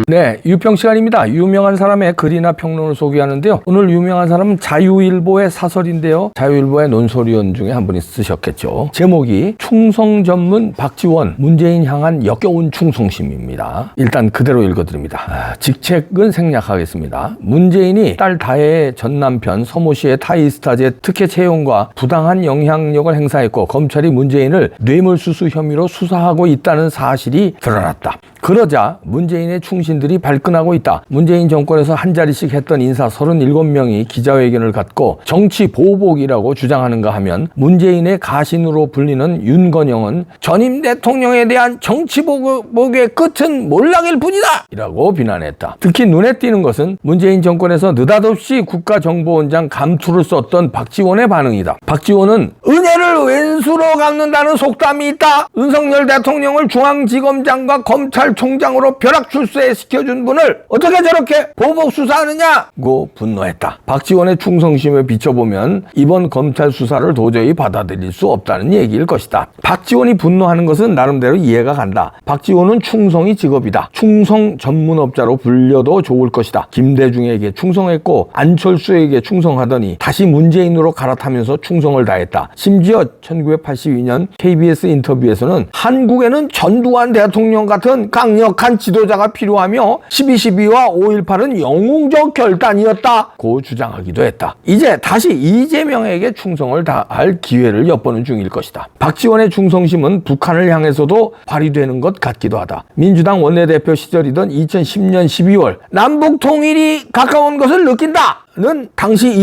네, 유평 시간입니다. 유명한 사람의 글이나 평론을 소개하는데요. 오늘 유명한 사람은 자유일보의 사설인데요. 자유일보의 논설위원 중에 한 분이 쓰셨겠죠. 제목이 충성 전문 박지원, 문재인 향한 역겨운 충성심입니다. 일단 그대로 읽어드립니다. 직책은 생략하겠습니다. 문재인이 딸 다혜의 전 남편 서모 씨의 타이스타제 특혜 채용과 부당한 영향력을 행사했고 검찰이 문재인을 뇌물수수 혐의로 수사하고 있다는 사실이 드러났다. 그러자 문재인의 충신들이 발끈하고 있다. 문재인 정권에서 한 자리씩 했던 인사 37명이 기자회견을 갖고 정치 보복이라고 주장하는가 하면 문재인의 가신으로 불리는 윤건영은 전임 대통령에 대한 정치 보복의 끝은 몰락일 뿐이다! 이라고 비난했다. 특히 눈에 띄는 것은 문재인 정권에서 느닷없이 국가정보원장 감투를 썼던 박지원의 반응이다. 박지원은 은혜를 왼수로 갚는다는 속담이 있다. 윤석열 대통령을 중앙지검장과 검찰총장으로 벼락 출세시켜준 분을 어떻게 저렇게 보복 수사하느냐고 분노했다. 박지원의 충성심에 비춰보면 이번 검찰 수사를 도저히 받아들일 수 없다는 얘기일 것이다. 박지원이 분노하는 것은 나름대로 이해가 간다. 박지원은 충성이 직업이다. 충성 전문업자로 불려도 좋을 것이다. 김대중에게 충성했고 안철수에게 충성하더니 다시 문재인으로 갈아타면서 충성을 다했다. 심지어 1982년 KBS 인터뷰에서는 한국에는 전두환 대통령 같은 강력한 지도자가 필요하며 12.12와 5.18은 영웅적 결단이었다고 주장하기도 했다. 이제 다시 이재명에게 충성을 다할 기회를 엿보는 중일 것이다. 박지원의 충성심은 북한을 향해서도 발휘되는 것 같기도 하다. 민주당 원내대표 시절이던 2010년 12월 남북 통일이 가까운 것을 느낀다. 는 당시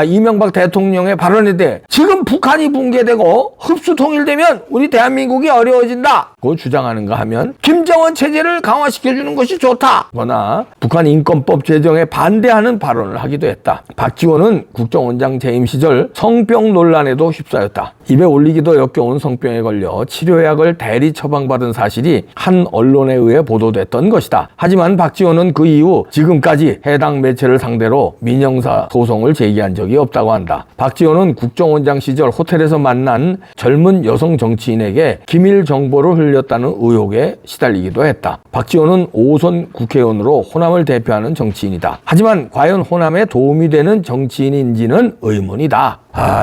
이명박 대통령의 발언에 대해 지금 북한이 붕괴되고 흡수 통일되면 우리 대한민국이 어려워진다고 주장하는가 하면 김정은 체제를 강화시켜주는 것이 좋다거나 북한 인권법 제정에 반대하는 발언을 하기도 했다. 박지원은 국정원장 재임 시절 성병 논란에도 휩싸였다. 입에 올리기도 역겨운 성병에 걸려 치료약을 대리 처방받은 사실이 한 언론에 의해 보도됐던 것이다. 하지만 박지원은 그 이후 지금까지 해당 매체를 상대로 민형사 소송을 제기한 적이 없다고 한다. 박지원은 국정원장 시절 호텔에서 만난 젊은 여성 정치인에게 기밀 정보를 흘렸다는 의혹에 시달리기도 했다. 박지원은 5선 국회의원으로 호남을 대표하는 정치인이다. 하지만 과연 호남에 도움이 되는 정치인인지는 의문이다.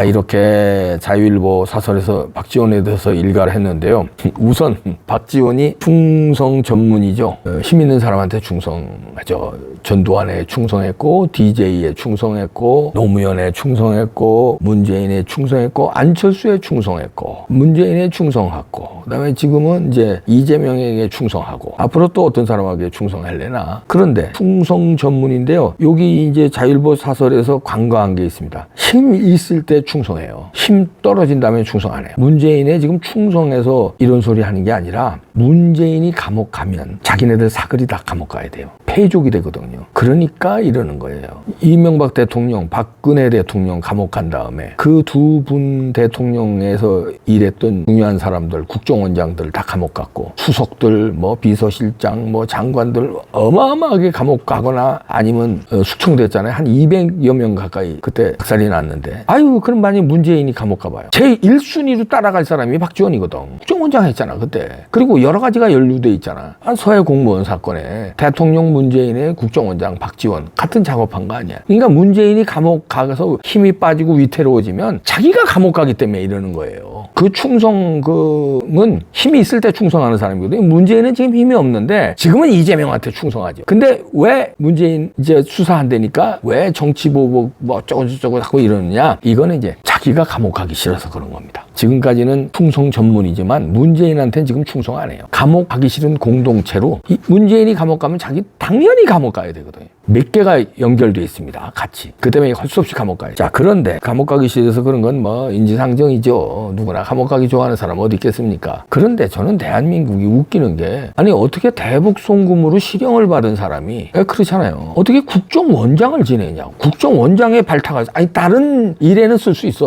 이렇게 자유일보 사설에서 박지원에 대해서 일가를 했는데요. 우선 박지원이 충성 전문이죠. 힘 있는 사람한테 충성하죠. 전두환에 충성했고 DJ에 충성했고 노무현에 충성했고 문재인에 충성했고 안철수에 충성했고 문재인에 충성하고 그다음에 지금은 이제 이재명에게 충성하고 앞으로 또 어떤 사람에게 충성할래나. 그런데 충성 전문인데요. 여기 이제 자유일보 사설에서 관과한 게 있습니다. 힘 있을 때 충성해요. 힘 떨어진 다음에 충성 안 해요. 문재인에 지금 충성해서 이런 소리 하는 게 아니라 문재인이 감옥 가면 자기네들 사글이 다 감옥 가야 돼요. 패족이 되거든요. 그러니까 이러는 거예요. 이명박 대통령, 박근혜 대통령 감옥 간 다음에 그 두 분 대통령에서 일했던 중요한 사람들, 국정원장들 다 감옥 갔고 수석들, 비서실장, 장관들 어마어마하게 감옥 가거나 아니면 숙청됐잖아요. 한 200여 명 가까이 그때 박살이 났는데 그럼 만약 문재인이 감옥 가봐요. 제 1순위로 따라갈 사람이 박지원이거든. 국정원장 했잖아 그때. 그리고 여러 가지가 연루돼 있잖아. 서해 공무원 사건에 대통령 문재인의 국정원장 박지원 같은 작업한 거 아니야. 그러니까 문재인이 감옥 가서 힘이 빠지고 위태로워지면 자기가 감옥 가기 때문에 이러는 거예요. 그 충성은 힘이 있을 때 충성하는 사람이거든요. 문재인은 지금 힘이 없는데 지금은 이재명한테 충성하죠. 근데 왜 문재인 이제 수사한다니까 왜 정치보복 어쩌고저쩌고 하고 이러느냐. 이거는 이제 자기가 감옥 가기 싫어서 그런 겁니다. 지금까지는 충성 전문이지만 문재인한테는 지금 충성 안 해요. 감옥 가기 싫은 공동체로 문재인이 감옥 가면 자기 당연히 감옥 가야 되거든요. 몇 개가 연결되어 있습니다. 같이. 그 때문에 할 수 없이 감옥 가요. 자, 그런데 감옥 가기 싫어서 그런 건 인지상정이죠. 누구나 감옥 가기 좋아하는 사람 어디 있겠습니까? 그런데 저는 대한민국이 웃기는 게 아니 대북 송금으로 실형을 받은 사람이 그렇잖아요. 어떻게 국정원장을 지내냐고. 국정원장의 발탁을 다른 일에는 쓸 수 있어.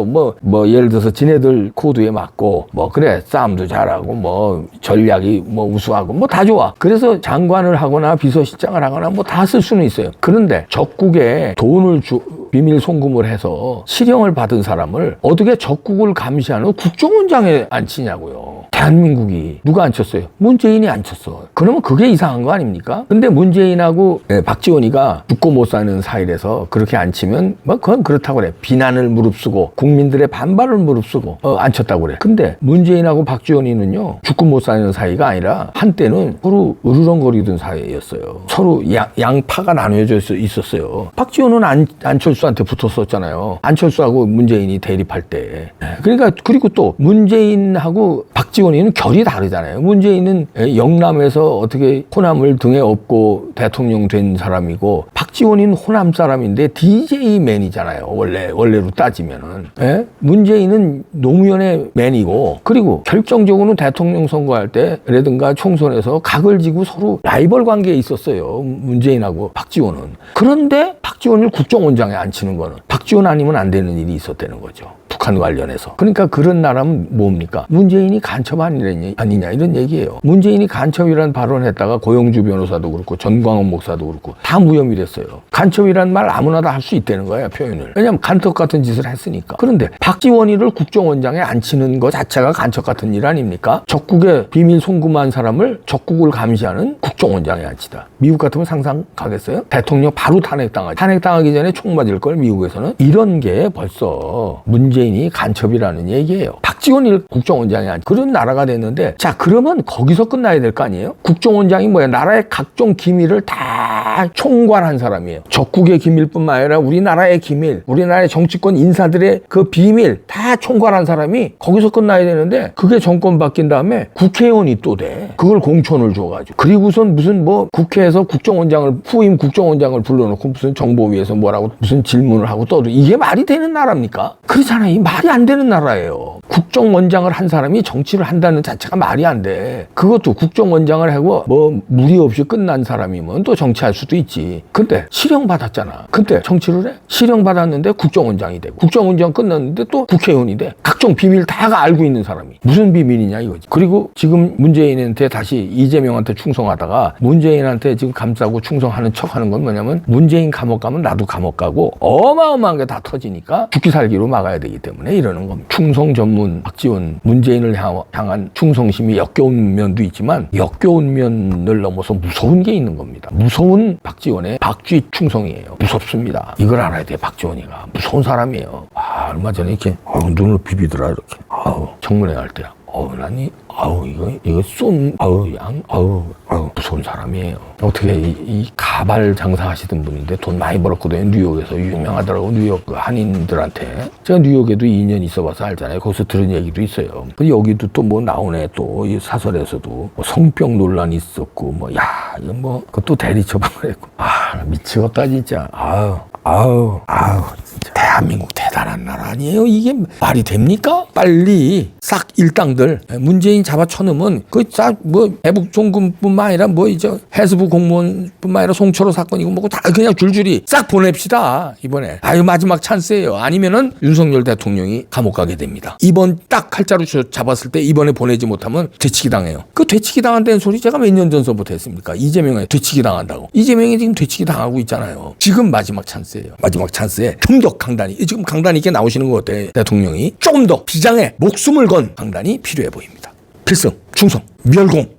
예를 들어서 지네들 코드에 맞고 그래 싸움도 잘하고 전략이 우수하고 다 좋아. 그래서 장관을 하거나 비서실장을 하거나 다 쓸 수는 있어요. 그런데 적국에 돈을 비밀 송금을 해서 실형을 받은 사람을 어떻게 적국을 감시하는 국정원장에 앉히냐고요. 대한민국이 누가 앉혔어요? 문재인이 앉혔어. 그러면 그게 이상한 거 아닙니까? 근데 문재인하고 박지원이가 죽고 못 사는 사이라서 그렇게 앉히면 뭐 그건 그렇다고 그래. 비난을 무릅쓰고 국민들의 반발을 무릅쓰고 앉혔다고 그래. 근데 문재인하고 박지원이는요 죽고 못 사는 사이가 아니라 한때는 서로 으르렁거리던 사이였어요. 서로 양파가 나뉘어져 있었어요. 박지원은 안철수한테 붙었었잖아요. 안철수하고 문재인이 대립할 때. 그러니까 그리고 또 문재인하고 박지원이는 결이 다르잖아요. 문재인은 영남에서 어떻게 호남을 등에 업고 대통령 된 사람이고 박지원이는 호남 사람인데 DJ맨이잖아요. 원래로 따지면은. 문재인은 노무현의 맨이고 그리고 결정적으로는 대통령 선거할 때라든가 총선에서 각을 지고 서로 라이벌 관계에 있었어요. 문재인하고 박지원은. 그런데 박지원을 국정원장에 앉히는 거는 박지원 아니면 안 되는 일이 있었다는 거죠. 북한 관련해서. 그러니까 그런 나라면 뭡니까? 문재인이 간첩 아니냐 이런 얘기예요. 문재인이 간첩이라는 발언을 했다가 고영주 변호사도 그렇고 전광훈 목사도 그렇고 다 무혐의됐어요. 간첩이라는 말 아무나 다 할 수 있다는 거예요, 표현을. 왜냐하면 간첩 같은 짓을 했으니까. 그런데 박지원이를 국정원장에 앉히는 것 자체가 간첩 같은 일 아닙니까? 적국에 비밀 송금한 사람을 적국을 감시하는 국정원장에 앉히다. 미국 같으면 상상 가겠어요? 대통령 바로 탄핵당하기 전에 총 맞을 걸 미국에서는. 이런 게 벌써 문재인이 간첩이라는 얘기예요. 박지원이 국정원장이 그런 나라가 됐는데 자 그러면 거기서 끝나야 될 거 아니에요? 국정원장이 뭐야? 나라의 각종 기밀을 다 총괄한 사람이에요. 적국의 기밀뿐만 아니라 우리나라의 기밀, 우리나라의 정치권 인사들의 그 비밀 다 총괄한 사람이 거기서 끝나야 되는데 그게 정권 바뀐 다음에 국회의원이 또 돼. 그걸 공천을 줘가지고 그리고선 무슨 뭐 국회에서 후임 국정원장을 불러놓고 무슨 정보위에서 뭐라고 무슨 질문을 하고 떠도 이게 말이 되는 나라입니까? 그렇잖아요. 이 말이 안 되는 나라예요. 국정원장을 한 사람이 정치를 한다는 자체가 말이 안 돼. 그것도 국정원장을 하고 뭐 무리 없이 끝난 사람이면 또 정치할 수도 있지. 근데 실형 받았잖아. 근데 정치를 해? 실형 받았는데 국정원장이 되고 국정원장 끝났는데 또 국회의원이 돼. 각종 비밀 다가 알고 있는 사람이. 무슨 비밀이냐 이거지. 그리고 지금 문재인한테 다시 이재명한테 충성하다가 문재인한테 지금 감싸고 충성하는 척하는 건 뭐냐면 문재인 감옥 가면 나도 감옥 가고 어마어마한 게 다 터지니까 죽기 살기로 막아야 되기 때문에 이러는 겁니다. 충성 전문 박지원 문재인을 향한 충성심이 역겨운 면도 있지만 역겨운 면을 넘어서 무서운 게 있는 겁니다. 무서운 박지원의 박쥐 충성이에요. 무섭습니다. 이걸 알아야 돼. 박지원이가 무서운 사람이에요. 얼마 전에 이렇게 눈을 비비더라 이렇게. 청문회 할 때. 이거 무서운 사람이에요. 어떻게 이 가발 장사하시던 분인데 돈 많이 벌었거든요. 뉴욕에서 유명하더라고. 뉴욕 한인들한테. 제가 뉴욕에도 2년 있어봐서 알잖아요. 거기서 들은 얘기도 있어요. 근데 여기도 또 뭐 나오네. 또 이 사설에서도 뭐 성병 논란이 있었고 이거 그것도 대리 처방을 했고. 미치겠다 진짜. 진짜. 대한민국 대단한 나라 아니에요? 이게 말이 됩니까? 빨리 싹 일당들 문재인 잡아쳐놓으면 대북 송금뿐만 아니라 해수부 공무원뿐만 아니라 송철호 사건이고 뭐고 다 그냥 줄줄이 싹 보냅시다. 이번에 마지막 찬스예요. 아니면은 윤석열 대통령이 감옥 가게 됩니다. 이번 딱 칼자루 잡았을 때 이번에 보내지 못하면 되치기 당해요. 그 되치기 당한다는 소리 제가 몇 년 전서부터 했습니까? 이재명에 되치기 당한다고. 이재명이 지금 되치기 당하고 있잖아요. 지금 마지막 찬스예요. 마지막 찬스에 총격 강단이 지금 강단 있게 나오시는 것 같아요. 대통령이 조금 더 비장에 목숨을 건 강단이 필요해 보입니다. 필승, 충성, 멸공.